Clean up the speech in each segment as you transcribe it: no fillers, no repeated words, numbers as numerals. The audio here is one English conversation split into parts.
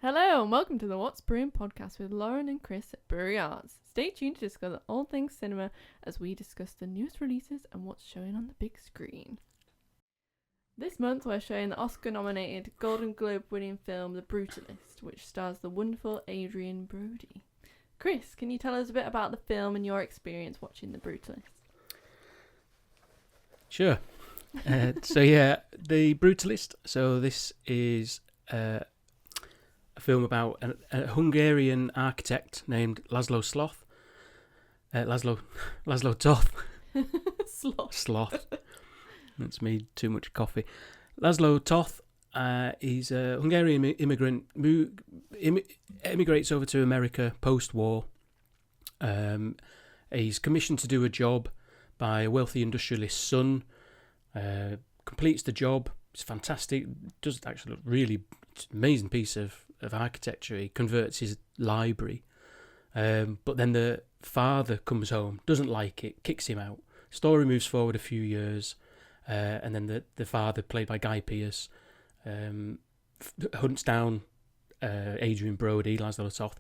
Hello and welcome to the What's Brewing podcast with Lauren and Chris at Brewery Arts. Stay tuned to discuss all things cinema as we discuss the newest releases and what's showing on the big screen. This month we're showing the Oscar-nominated Golden Globe-winning film The Brutalist, which stars the wonderful Adrien Brody. Chris, can you tell us a bit about the film and your experience watching The Brutalist? Sure. The Brutalist. So this is a film about a Hungarian architect named Laszlo Sloth. Laszlo Toth. Sloth. That's me, too much coffee. Laszlo Toth. He's a Hungarian immigrant. Emigrates over to America post-war. He's commissioned to do a job by a wealthy industrialist's son. Completes the job. It's fantastic. Does actually look really amazing piece of architecture. He converts his library, but then the father comes home, doesn't like it, kicks him out. Story moves forward a few years, and then the father, played by Guy Pearce, hunts down Adrien Brody, Laszlo Toth,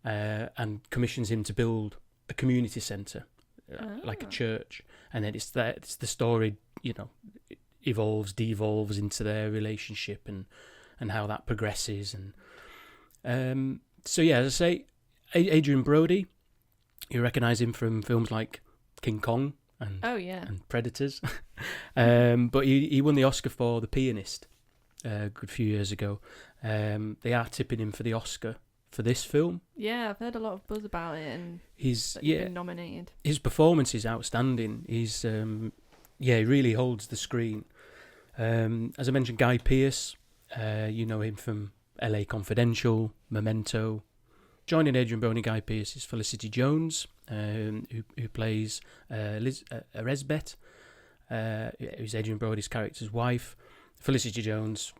and commissions him to build a community centre, like a church. And then it's the story, evolves, devolves into their relationship and how that progresses. And as I say, Adrien Brody, you recognise him from films like King Kong and Predators. But he won the Oscar for The Pianist a good few years ago. They are tipping him for the Oscar for this film. Yeah, I've heard a lot of buzz about it, and he's been nominated. His performance is outstanding. He's he really holds the screen. As I mentioned, Guy Pearce, you know him from LA Confidential, Memento. Joining Adrien Brody and Guy Pearce is Felicity Jones, who plays Resbeth, who's Adrien Brody's character's wife. Felicity Jones,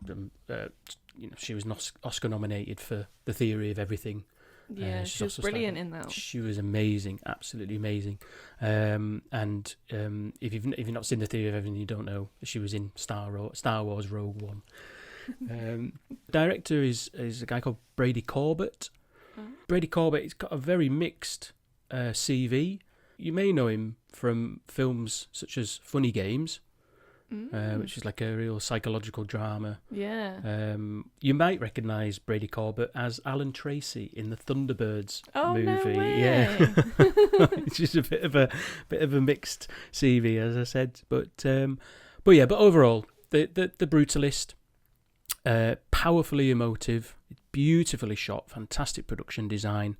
she was Oscar nominated for The Theory of Everything. Yeah, she was brilliant in that. She was amazing, absolutely amazing. And if you've not seen The Theory of Everything, you don't know. She was in Star Wars Rogue One. Director is a guy called Brady Corbett. Brady Corbett, he's got a very mixed CV. You may know him from films such as Funny Games, which is like a real psychological drama. Yeah. You might recognise Brady Corbett as Alan Tracy in the Thunderbirds movie. No way. Yeah, it's just a bit of a mixed CV, as I said. But overall, the Brutalist, powerfully emotive, beautifully shot, fantastic production design,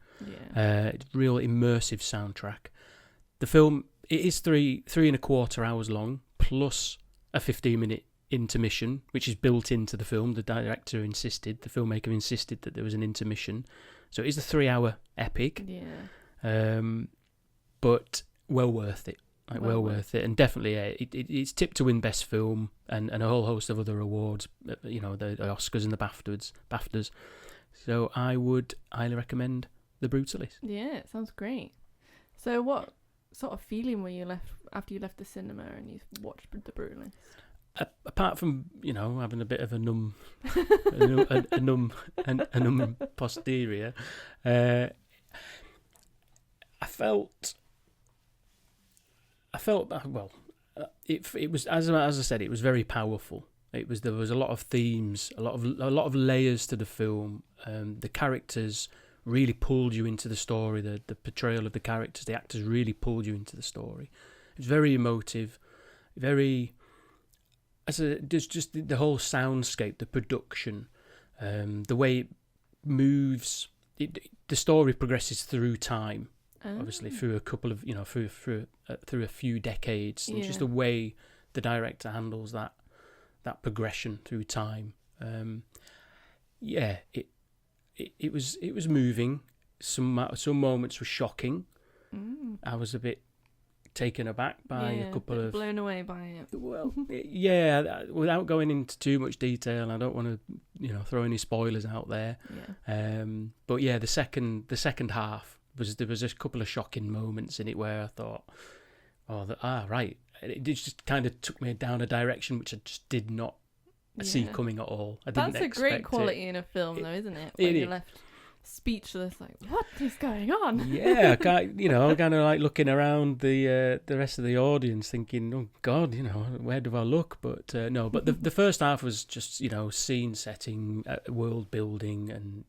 real immersive soundtrack. The film, it is 3.25 hours long, plus a 15-minute intermission, which is built into the film. The filmmaker insisted that there was an intermission. So it is a 3-hour epic. Yeah. But well worth it. Worth it. And definitely, it's tipped to win Best Film and a whole host of other awards, the Oscars and the BAFTAs. So I would highly recommend The Brutalist. Yeah, it sounds great. So what sort of feeling were you left after you left the cinema and you watched The Brutalist? Apart from having a bit of a numb posterior, I felt it was, as I said, it was very powerful. There was a lot of themes, a lot of layers to the film. The characters really pulled you into the story. The portrayal of the characters, the actors really pulled you into the story. It was very emotive, very. Just the whole soundscape, the production, the way it moves. The story progresses through time, obviously through a couple of through a few decades, and just the way the director handles that progression through time. It was moving. Some moments were shocking. I was a bit taken aback by a couple of... blown away by it. Well, without going into too much detail, I don't want to, throw any spoilers out there. Yeah. But yeah, the second half, there was a couple of shocking moments in it where I thought, right. It just kind of took me down a direction which I just did not see coming at all. I That's didn't a great expect quality it. in a film, though, isn't it? It When you're is. left speechless, like, what is going on? Yeah, I'm kind of like looking around the rest of the audience, thinking, "Oh God, where do I look?" But no. But the first half was just scene setting, world building, and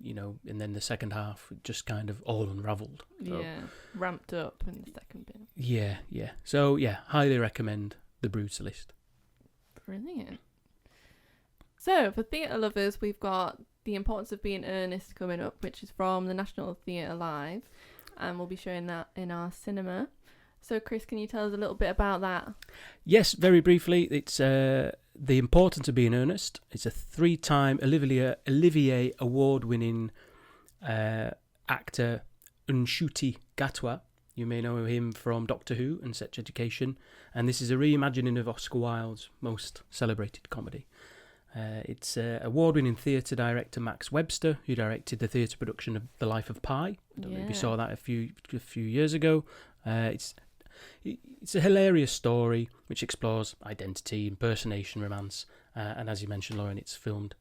and then the second half just kind of all unravelled. So, Yeah, ramped up in the second bit. yeah. So yeah, highly recommend The Brutalist. Brilliant. So, for theatre lovers, we've got The Importance of Being Earnest coming up, which is from the National Theatre Live, and we'll be showing that in our cinema. So, Chris, can you tell us a little bit about that? Yes, very briefly, it's The Importance of Being Earnest. It's a 3-time Olivier Award-winning actor, Anshuti Gatwa. You may know him from Doctor Who and Sex Education, and this is a reimagining of Oscar Wilde's most celebrated comedy. It's award-winning theatre director Max Webster, who directed the theatre production of The Life of Pi. I don't know if you saw that a few years ago. It's a hilarious story which explores identity, impersonation, romance, and as you mentioned, Lauren, it's filmed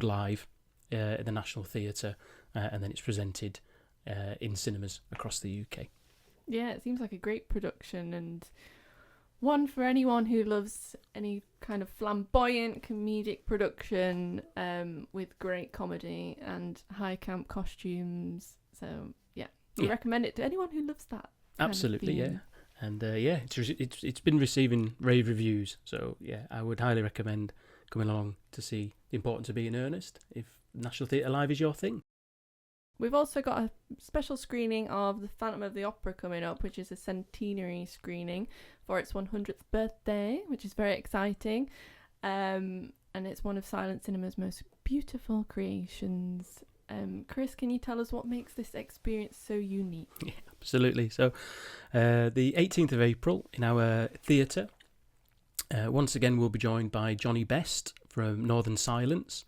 live at the National Theatre, and then it's presented in cinemas across the UK. Yeah, it seems like a great production, and one for anyone who loves any kind of flamboyant comedic production with great comedy and high camp costumes. So yeah, we recommend it to anyone who loves that. Absolutely, yeah. And it's been receiving rave reviews. So yeah, I would highly recommend coming along to see The Importance of Being Earnest if National Theatre Live is your thing. We've also got a special screening of The Phantom of the Opera coming up, which is a centenary screening for its 100th birthday, which is very exciting. And it's one of silent cinema's most beautiful creations. Chris, can you tell us what makes this experience so unique? Yeah, absolutely. So the 18th of April in our theatre, once again we'll be joined by Johnny Best from Northern Silence.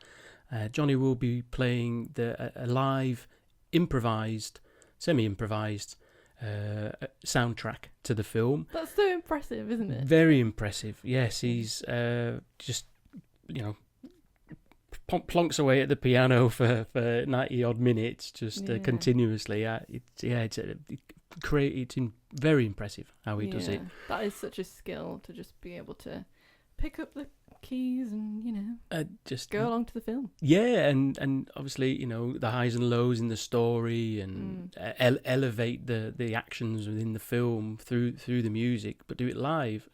Johnny will be playing a live, semi-improvised soundtrack to the film. That's so impressive, isn't it? Very impressive. Yes, he's just, plonks away at the piano for 90 odd minutes, just continuously. It's very impressive how he does it. That is such a skill to just be able to pick up the keys and just go along to the film. Yeah, and obviously the highs and lows in the story and elevate the actions within the film through the music, but do it live.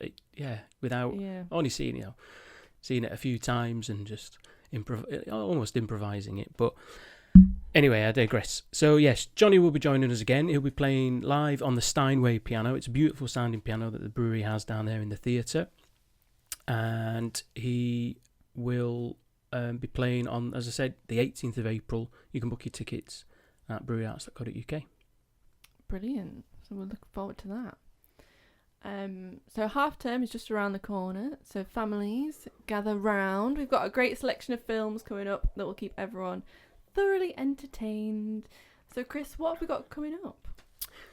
Without only seeing it a few times and just almost improvising it. But anyway, I digress. So yes, Johnny will be joining us again. He'll be playing live on the Steinway piano. It's a beautiful sounding piano that the brewery has down there in the theatre. And he will be playing on, as I said, the 18th of April. You can book your tickets at breweryarts.co.uk. Brilliant. So we'll look forward to that. So half term is just around the corner. So families, gather round. We've got a great selection of films coming up that will keep everyone thoroughly entertained. So Chris, what have we got coming up?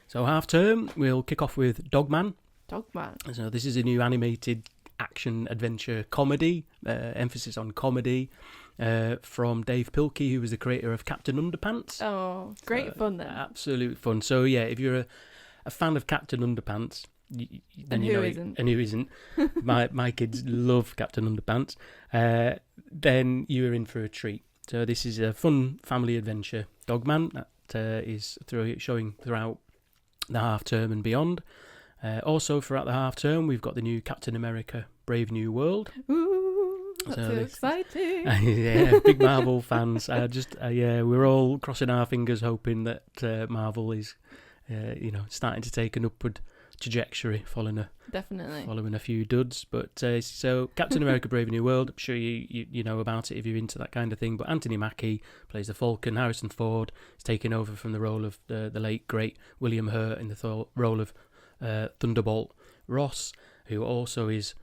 So half term, we'll kick off with Dogman. Dogman. So this is a new animated action adventure comedy, emphasis on comedy, from Dave Pilkey, who was the creator of Captain Underpants. Oh, great fun then. Absolute fun. So yeah, if you're a fan of Captain Underpants, then who isn't? And who isn't? my kids love Captain Underpants. Then you're in for a treat. So this is a fun family adventure, Dogman, that is showing throughout the half term and beyond. Also, throughout the half term, we've got the new Captain America: Brave New World. Ooh, that's so exciting! Yeah, big Marvel fans. We're all crossing our fingers, hoping that Marvel is, starting to take an upward trajectory, following a few duds. But so Captain America: Brave New World. I'm sure you know about it if you're into that kind of thing. But Anthony Mackie plays the Falcon. Harrison Ford is taking over from the role of the late great William Hurt in the role of Thunderbolt Ross, who also is,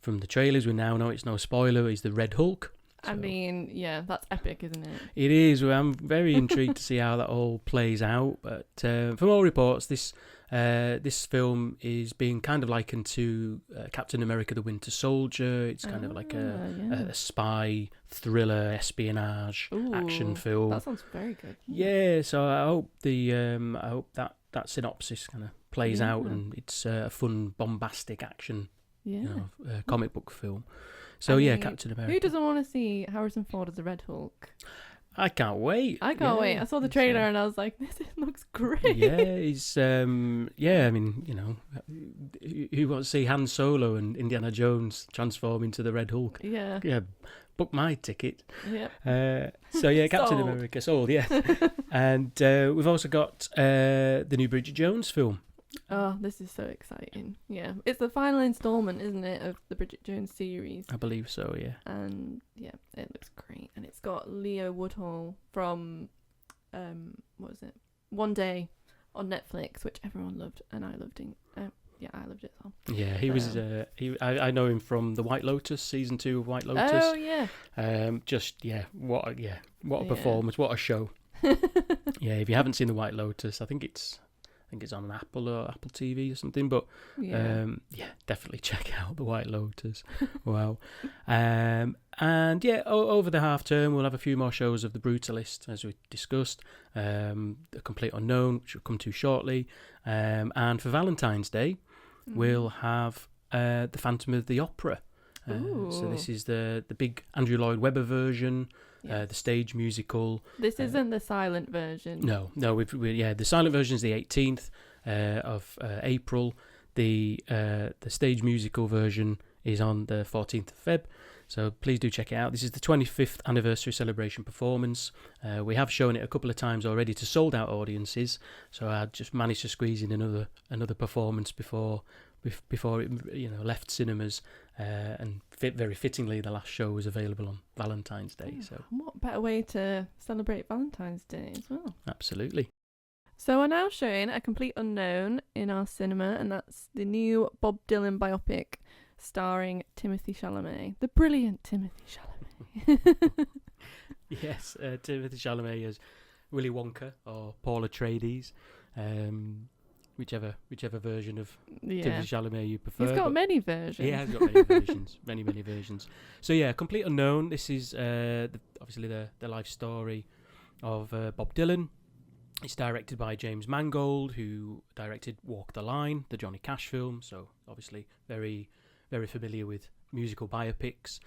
from the trailers we now know, it's no spoiler, he's the Red Hulk. So, I mean, yeah, that's epic, isn't it? It is. I'm very intrigued to see how that all plays out. But from all reports, this This film is being kind of likened to Captain America: The Winter Soldier. It's kind of like a spy thriller, espionage action film. That sounds very good. Yeah, so I hope that synopsis kind of plays out, and it's a fun, bombastic action, comic book film. So Captain America. Who doesn't want to see Harrison Ford as the Red Hulk? I can't wait. I can't wait. I saw the trailer and I was like, this looks great. Yeah, he's I mean, who wants to see Han Solo and Indiana Jones transform into the Red Hulk? Yeah. Yeah, book my ticket. Yeah. Captain America sold, yeah. And we've also got the new Bridget Jones film. Oh, this is so exciting. Yeah. It's the final installment, isn't it, of the Bridget Jones series? I believe so, yeah. And yeah, it looks great. And it's got Leo Woodhull from what was it? One Day on Netflix, which everyone loved, and I loved it. I loved it as well. Yeah, he was. I know him from the White Lotus season 2 of White Lotus. Oh yeah. What a performance! What a show! Yeah, if you haven't seen the White Lotus, I think it's on Apple or Apple TV or something. But definitely check out the White Lotus. Wow. Over the half term we'll have a few more shows of the Brutalist, as we discussed. The Complete Unknown, which we'll come to shortly. And for Valentine's Day, we'll have the Phantom of the Opera. So this is the big Andrew Lloyd Webber version. The stage musical. This isn't the silent version. No. The silent version is the 18th of April. The stage musical version is on the 14th of Feb. So please do check it out. This is the 25th anniversary celebration performance. We have shown it a couple of times already to sold out audiences. So I just managed to squeeze in another performance before it left cinemas, and very fittingly the last show was available on Valentine's Day. So what better way to celebrate Valentine's Day as well? Absolutely. So we're now showing A Complete Unknown in our cinema, and that's the new Bob Dylan biopic starring Timothée Chalamet, the brilliant Timothée Chalamet. Yes, Timothée Chalamet as Willy Wonka or Paul Atreides. Whichever version of Timothée Chalamet you prefer. He's got many versions. He has got many versions, many versions. So Complete Unknown. This is obviously the life story of Bob Dylan. It's directed by James Mangold, who directed Walk the Line, the Johnny Cash film. So obviously very, very familiar with musical biopics.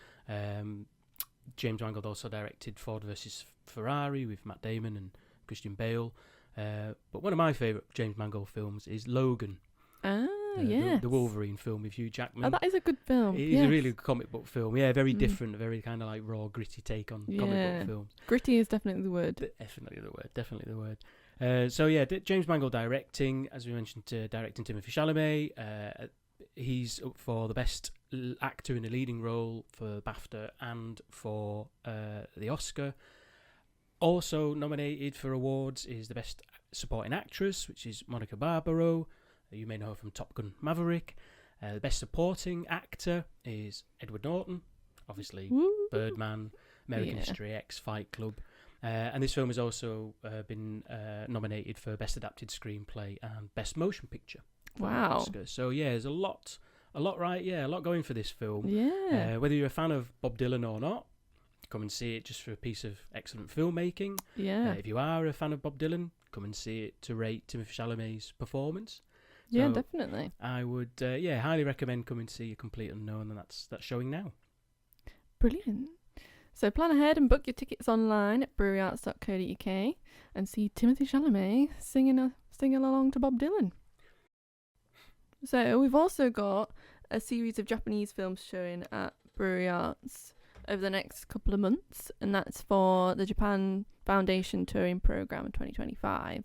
James Mangold also directed Ford versus Ferrari with Matt Damon and Christian Bale. But one of my favourite James Mangold films is Logan. The Wolverine film with Hugh Jackman. Oh, that is a good film. It is a really good comic book film. Yeah, very different, very kind of like raw, gritty take on comic book films. Gritty is definitely the word. Definitely the word. James Mangold directing, as we mentioned, directing Timothée Chalamet. He's up for the best actor in a leading role for BAFTA and for the Oscar. Also nominated for awards is the Best Supporting Actress, which is Monica Barbaro. You may know her from Top Gun Maverick. The Best Supporting Actor is Edward Norton, obviously. Woo. Birdman, American History X, Fight Club. And this film has also been nominated for Best Adapted Screenplay and Best Motion Picture. Wow. Oscar. So there's a lot going for this film. Yeah. Whether you're a fan of Bob Dylan or not, come and see it just for a piece of excellent filmmaking. Yeah. If you are a fan of Bob Dylan, come and see it to rate Timothée Chalamet's performance. Yeah, definitely. I would, highly recommend coming to see A Complete Unknown, and that's showing now. Brilliant. So plan ahead and book your tickets online at breweryarts.co.uk and see Timothée Chalamet singing along to Bob Dylan. So we've also got a series of Japanese films showing at Brewery Arts over the next couple of months, and that's for the Japan Foundation Touring Programme in 2025.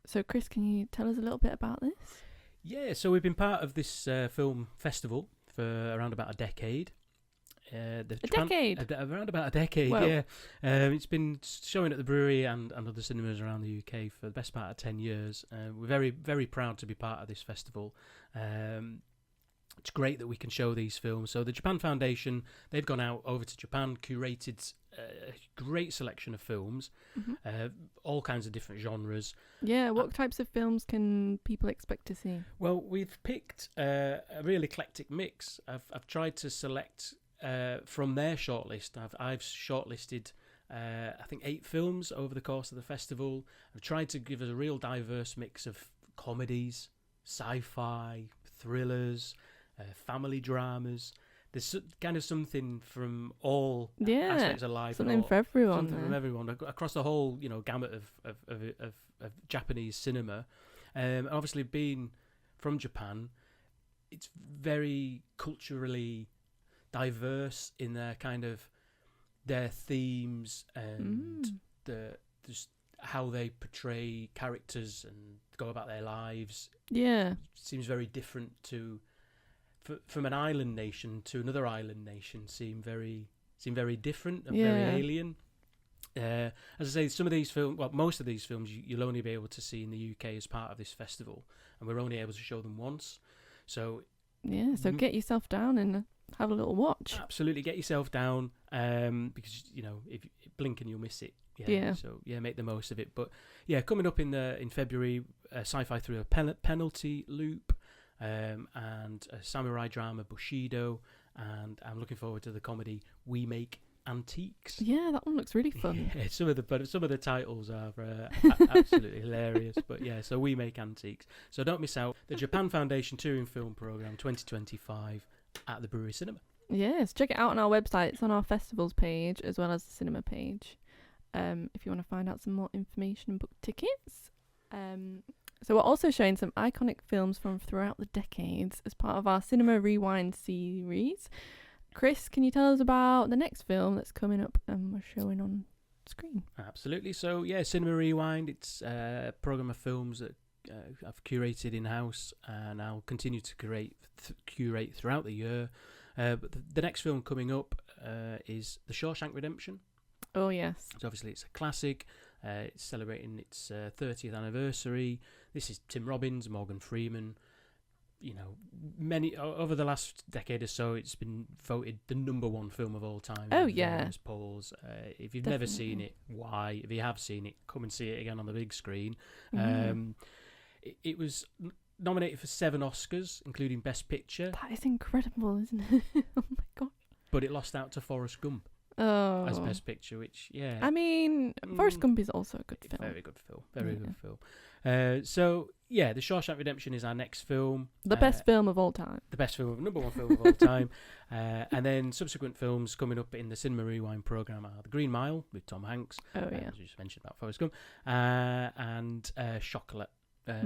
So Chris, can you tell us a little bit about this? Yeah, so we've been part of this film festival for around about a decade. Around about a decade, Whoa. yeah. It's been showing at the brewery and other cinemas around the UK for the best part of 10 years. We're very, very proud to be part of this festival. it's great that we can show these films. So the Japan Foundation, they've gone out over to Japan, curated a great selection of films, all kinds of different genres. Yeah, what types of films can people expect to see? Well, we've picked a real eclectic mix. I've tried to select from their shortlist. I've shortlisted I think 8 films over the course of the festival. I've tried to give us a real diverse mix of comedies, sci-fi, thrillers, family dramas. There's kind of something from all aspects of life. Something for everyone. Something from everyone across the whole, gamut of Japanese cinema. Obviously, being from Japan, it's very culturally diverse in their themes and just how they portray characters and go about their lives. Yeah, seems very different from an island nation to another island nation. Seem very different and very alien. As I say, some of these films, well, most of these films, you'll only be able to see in the UK as part of this festival, and we're only able to show them once. So so get yourself down and have a little watch. Absolutely, get yourself down, because if you blink and you'll miss it. So make the most of it. But coming up in February, sci-fi thriller Penalty Loop, and a samurai drama Bushido, and I'm looking forward to the comedy We Make Antiques. Yeah, that one looks really fun. Yeah, some of the titles are absolutely hilarious. But so We Make Antiques. So don't miss out the Japan Foundation Touring Film Program 2025 at the Brewery Cinema. Yes, check it out on our website. It's on our festivals page as well as the cinema page. If you want to find out some more information and book tickets. So we're also showing some iconic films from throughout the decades as part of our Cinema Rewind series. Chris, can you tell us about the next film that's coming up and we're showing on screen? Absolutely. So Cinema Rewind, it's a programme of films that I've curated in-house, and I'll continue to curate throughout the year. But the next film coming up is The Shawshank Redemption. Oh, yes. So obviously it's a classic. It's celebrating its 30th anniversary. This is Tim Robbins, Morgan Freeman. Many over the last decade or so, it's been voted the #1 film of all time. Oh, in yeah. various polls. If you've Definitely. never seen it, why? If you have seen it, come and see it again on the big screen. It was nominated for 7 Oscars, including Best Picture. That is incredible, isn't it? Oh my god. But it lost out to Forrest Gump as Best Picture, which, I mean, Forrest Gump is also a good film. Very good film. Very good film. The Shawshank Redemption is our next film. The best film of all time. The best film, #1 film of all time. And then subsequent films coming up in the Cinema Rewind programme are The Green Mile with Tom Hanks. Oh, yeah. As you just mentioned about Forrest Gump. And Chocolat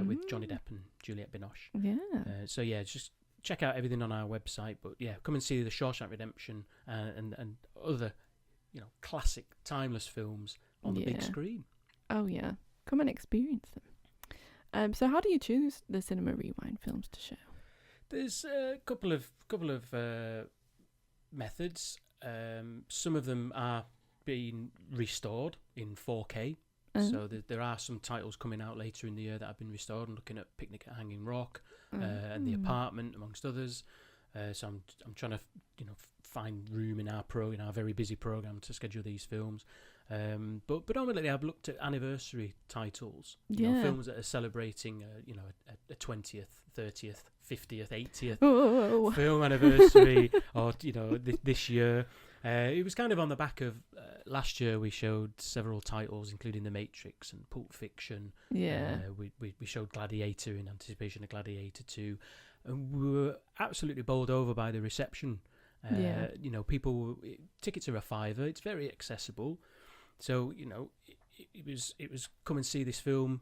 with Johnny Depp and Juliette Binoche. Yeah. Just check out everything on our website. But come and see The Shawshank Redemption and other, classic, timeless films on the big screen. Oh, yeah. Come and experience them. So how do you choose the Cinema Rewind films to show? There's a couple of methods. Some of them are being restored in 4K. So there are some titles coming out later in the year that have been restored. I'm looking at Picnic at Hanging Rock and The Apartment, amongst others. So I'm trying to find room in our very busy program to schedule these films. But predominantly I've looked at anniversary titles, films that are celebrating a 20th, 30th, 50th, 80th film anniversary, or this year. It was kind of on the back of last year. We showed several titles, including The Matrix and Pulp Fiction. We showed Gladiator in anticipation of Gladiator 2, and we were absolutely bowled over by the reception. Tickets are $5. It's very accessible. So it was come and see this film,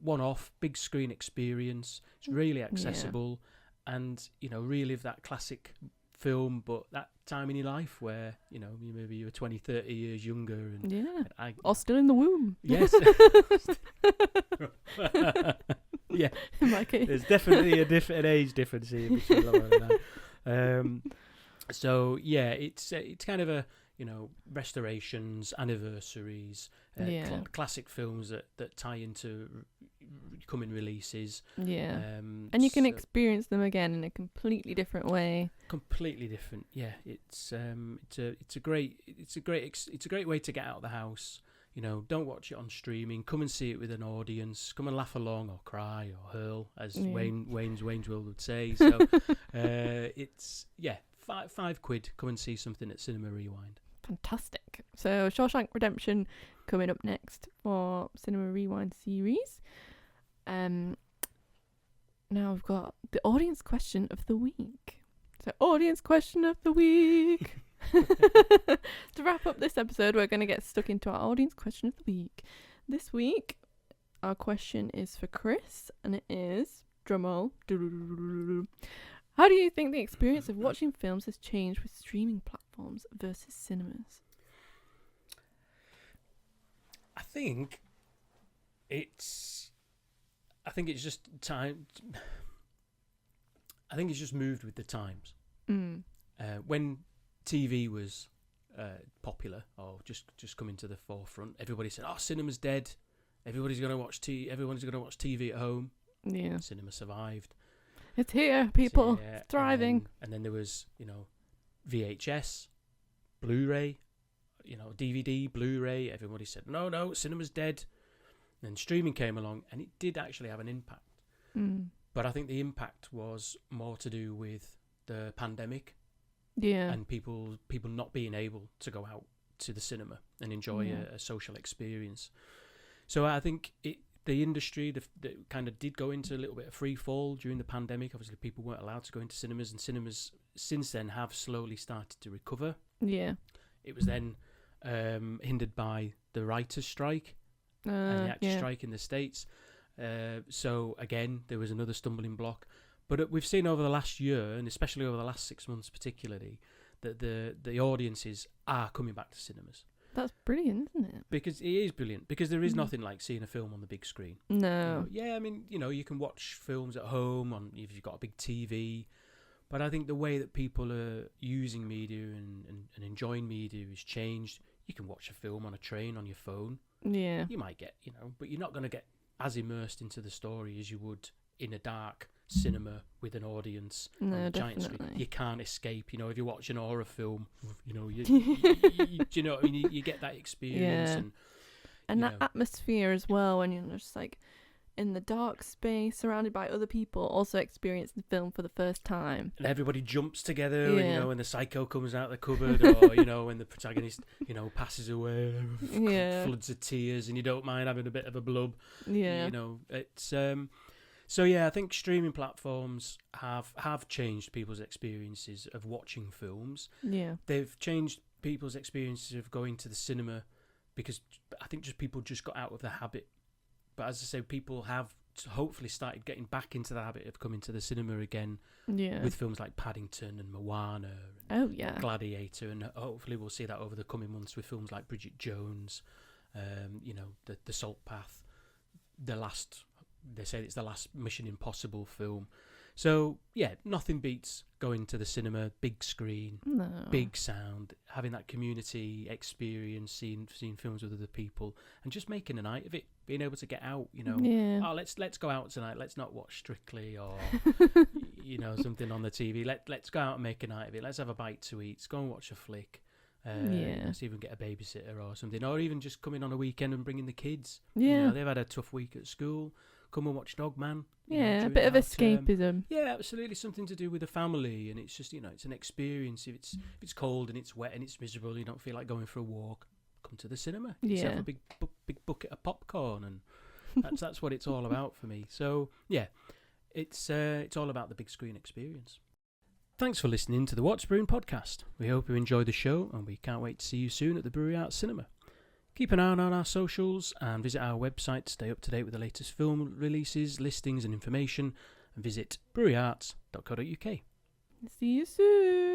one-off, big screen experience. It's really accessible, and relive that classic film, but that time in your life where maybe you were 20, 30 years younger, and or still in the womb. Yes. Yeah. In my case, there's definitely an age difference here between Laura and I. So it's kind of a restorations, anniversaries, classic films that tie into coming releases. Yeah. And you can experience them again in a completely different way. Completely different. Yeah, it's a great way to get out of the house. Don't watch it on streaming. Come and see it with an audience. Come and laugh along or cry or hurl, as Wayne's World would say. So it's £5. Come and see something at Cinema Rewind. Fantastic. So Shawshank Redemption coming up next for Cinema Rewind series. Now we've got the audience question of the week. So audience question of the week. To wrap up this episode, we're going to get stuck into our audience question of the week. This week, our question is for Chris, and it is, drumroll, how do you think the experience of watching films has changed with streaming platforms versus cinemas? I think it's just time. I think it's just moved with the times. When TV was popular or just coming to the forefront, everybody said, "Oh, cinema's dead. Everybody's going to watch TV at home." Yeah, cinema survived. It's here, people. It's thriving. And then there was, VHS, Blu-ray, DVD, Blu-ray. Everybody said, no, cinema's dead. And then streaming came along, and it did actually have an impact. But I think the impact was more to do with the pandemic. Yeah. And people not being able to go out to the cinema and enjoy a social experience. So I think the industry that kind of did go into a little bit of free fall during the pandemic. Obviously, people weren't allowed to go into cinemas, and cinemas since then have slowly started to recover. Yeah. It was then hindered by the writers' strike and the actors' strike in the States. So again, there was another stumbling block. But we've seen over the last year, and especially over the last 6 months particularly, that the audiences are coming back to cinemas. That's brilliant, isn't it? Because it is brilliant. Because there is nothing like seeing a film on the big screen. No. You can watch films at home if you've got a big TV. But I think the way that people are using media and enjoying media has changed. You can watch a film on a train on your phone. Yeah. You might get, but you're not going to get as immersed into the story as you would in a dark cinema with an audience on a giant screen. You can't escape. If you watch an horror film, you get that experience and that atmosphere as well. When you're just like in the dark space, surrounded by other people, also experiencing the film for the first time, and everybody jumps together. And when the psycho comes out of the cupboard, or when the protagonist passes away, floods of tears, and you don't mind having a bit of a blub. Yeah, it's. So I think streaming platforms have changed people's experiences of watching films. Yeah, they've changed people's experiences of going to the cinema because I think people just got out of the habit. But as I say, people have hopefully started getting back into the habit of coming to the cinema again. Yeah, with films like Paddington and Moana. And Gladiator, and hopefully we'll see that over the coming months with films like Bridget Jones. The Salt Path, They say it's the last Mission Impossible film. So, nothing beats going to the cinema, big screen, big sound, having that community experience, seeing films with other people, and just making a night of it, being able to get out, let's go out tonight, let's not watch Strictly or, something on the TV. Let's go out and make a night of it. Let's have a bite to eat. Let's go and watch a flick. Let's even get a babysitter or something, or even just come in on a weekend and bring in the kids. They've had a tough week at school. Come and watch Dogman. A bit of escapism. Absolutely, something to do with the family, and it's just it's an experience. If it's cold and it's wet and it's miserable, you don't feel like going for a walk. Come to the cinema. Have a big bucket of popcorn, and that's what it's all about for me. So it's all about the big screen experience. Thanks for listening to the What's Brewing podcast. We hope you enjoyed the show, and we can't wait to see you soon at the Brewery Arts Cinema. Keep an eye on our socials and visit our website to stay up to date with the latest film releases, listings and information, and visit breweryarts.co.uk. See you soon.